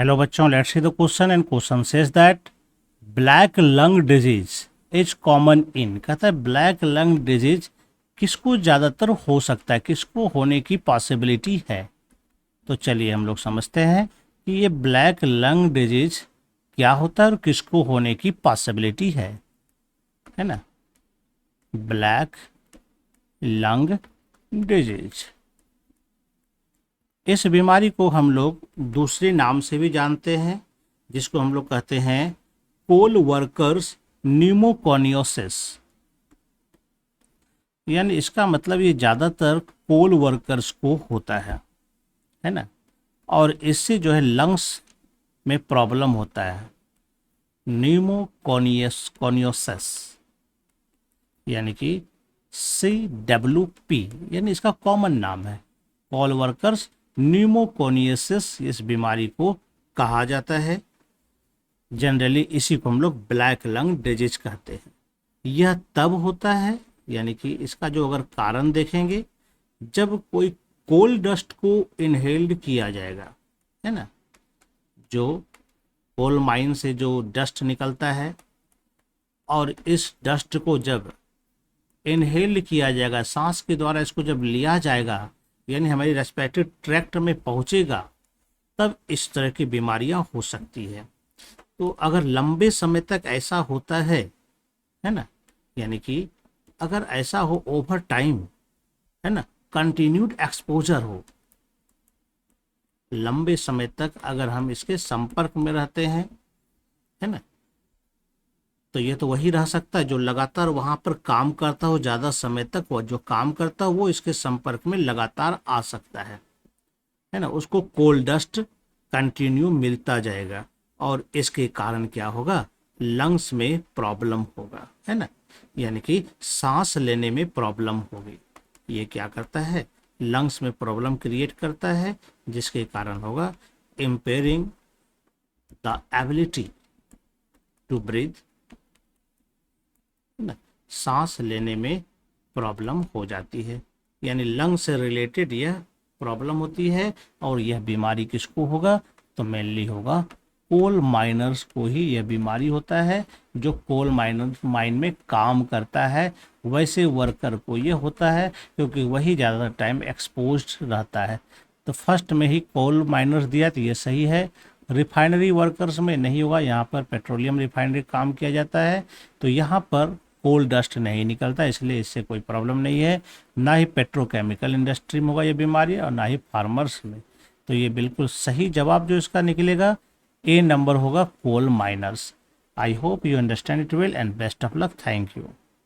Hello बच्चों, let's see the question and question says that black lung disease is common in. कहता है black lung disease किसको ज़्यादातर हो सकता है, किसको होने की पॉसिबिलिटी है। तो चलिए हम लोग समझते हैं कि ये ब्लैक लंग डिजीज क्या होता है और किसको होने की पॉसिबिलिटी है ना। ब्लैक लंग डिजीज, इस बीमारी को हम लोग दूसरे नाम से भी जानते हैं, जिसको हम लोग कहते हैं कोल वर्कर्स न्यूमोकोनियोसिस। यानी इसका मतलब ये ज़्यादातर कोल वर्कर्स को होता है ना। और इससे जो है लंग्स में प्रॉब्लम होता है, न्यूमोकोनियोसिस, यानी कि CWP, यानी इसका कॉमन नाम है कोल वर्कर्स न्यूमोकोनियोसिस। इस बीमारी को कहा जाता है। जनरली इसी को हम लोग ब्लैक लंग डिजीज कहते हैं। यह तब होता है, यानी कि इसका जो अगर कारण देखेंगे, जब कोई कोल डस्ट को इनहेल्ड किया जाएगा, है ना। जो कोल माइन से जो डस्ट निकलता है और इस डस्ट को जब इनहेल किया जाएगा, सांस के द्वारा इसको जब लिया जाएगा, यानी हमारी रेस्पिरेटरी ट्रैक्ट में पहुंचेगा, तब इस तरह की बीमारियां हो सकती है। तो अगर लंबे समय तक ऐसा होता है ना, यानी कि अगर ऐसा हो ओवर टाइम, है ना, कंटिन्यूड एक्सपोजर हो, लंबे समय तक अगर हम इसके संपर्क में रहते हैं, है ना, तो ये तो वही रह सकता है जो लगातार वहां पर काम करता हो ज़्यादा समय तक। वो जो काम करता हो वो इसके संपर्क में लगातार आ सकता है ना। उसको कोल डस्ट कंटिन्यू मिलता जाएगा और इसके कारण क्या होगा, लंग्स में प्रॉब्लम होगा, है ना, यानी कि सांस लेने में प्रॉब्लम होगी। ये क्या करता है, लंग्स में प्रॉब्लम क्रिएट करता है, जिसके कारण होगा impairing the ability to breathe, ना, सांस लेने में प्रॉब्लम हो जाती है। यानी लंग से रिलेटेड यह प्रॉब्लम होती है। और यह बीमारी किसको होगा, तो मेनली होगा कोल माइनर्स को ही यह बीमारी होता है। जो कोल माइन में काम करता है वैसे वर्कर को यह होता है, क्योंकि वही ज़्यादा टाइम एक्सपोज्ड रहता है। तो फर्स्ट में ही कोल माइनर्स दिया तो ये सही है। रिफाइनरी वर्कर्स में नहीं होगा, यहाँ पर पेट्रोलियम रिफाइनरी काम किया जाता है, तो यहाँ पर कोल डस्ट नहीं निकलता, इसलिए इससे कोई प्रॉब्लम नहीं है। ना ही पेट्रोकेमिकल इंडस्ट्री में होगा ये बीमारी और ना ही फार्मर्स में। तो ये बिल्कुल सही जवाब जो इसका निकलेगा ए नंबर होगा, coal miners. I hope you understand it well and best of luck. Thank you.